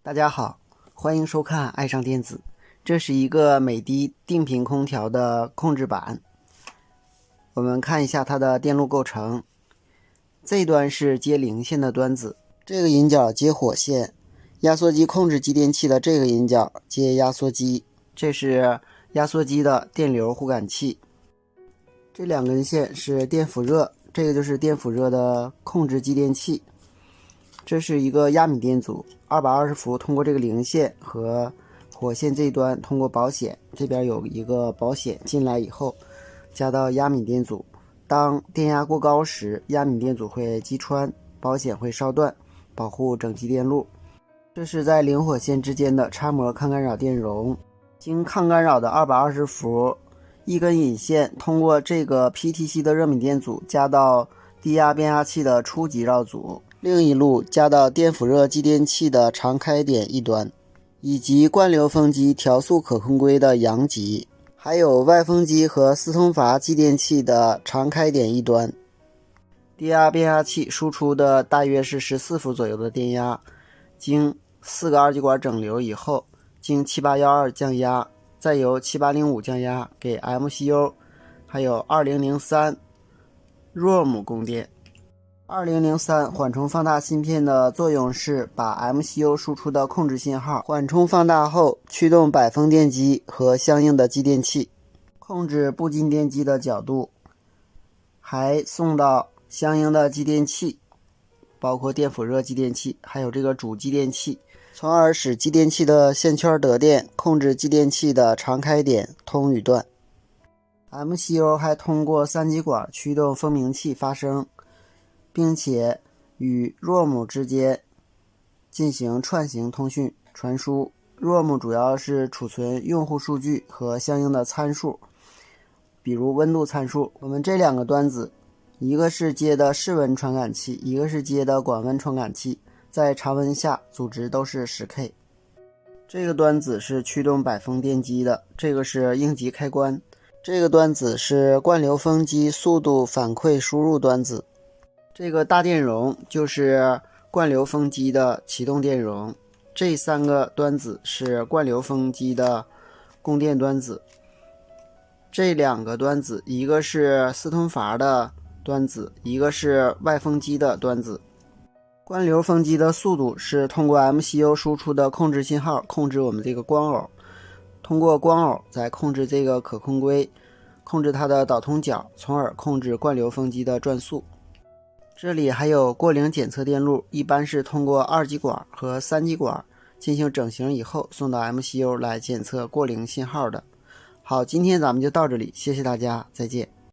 大家好，欢迎收看爱上电子。这是一个美的定频空调的控制板。我们看一下它的电路构成。这一端是接零线的端子，这个引脚接火线，压缩机控制继电器的这个引脚接压缩机，这是压缩机的电流互感器。这两根线是电辅热，这个就是电辅热的控制继电器。这是一个压米电阻，220伏通过这个零线和火线这一端通过保险，这边有一个保险进来以后加到压米电阻，当电压过高时，压米电阻会击穿，保险会烧断，保护整机电路。这是在零火线之间的插模抗干扰电容，经抗干扰的220伏，一根引线通过这个 PTC 的热米电阻加到低压变压器的初级绕阻，另一路加到电辅热继电器的常开点一端，以及灌流风机调速可控规的阳极，还有外风机和四通阀继电器的常开点一端。低压变压器输出的大约是14伏左右的电压，经4个二极管整流以后，经7812降压，再由7805降压给 MCU 还有2003 ROM 供电。2003缓冲放大芯片的作用是把 MCU 输出的控制信号缓冲放大后驱动百风电机和相应的继电器，控制步进电机的角度，还送到相应的继电器，包括电辅热继电器还有这个主继电器，从而使继电器的线圈得电，控制继电器的常开点通与断。MCU 还通过3极管驱动蜂鸣器发声，并且与 ROM 之间进行串行通讯传输。 ROM 主要是储存用户数据和相应的参数，比如温度参数。我们这两个端子，一个是接的室温传感器，一个是接的管温传感器，在常温下阻值都是 10K。 这个端子是驱动百风电机的，这个是应急开关。这个端子是灌流风机速度反馈输入端子，这个大电容就是灌流风机的启动电容，这3个端子是灌流风机的供电端子。这2个端子，一个是四通阀的端子，一个是外风机的端子。灌流风机的速度是通过 MCU 输出的控制信号控制我们这个光偶，通过光偶再控制这个可控规，控制它的导通角，从而控制灌流风机的转速。这里还有过零检测电路，一般是通过2极管和3极管进行整形以后送到 MCU 来检测过零信号的。好，今天咱们就到这里，谢谢大家，再见。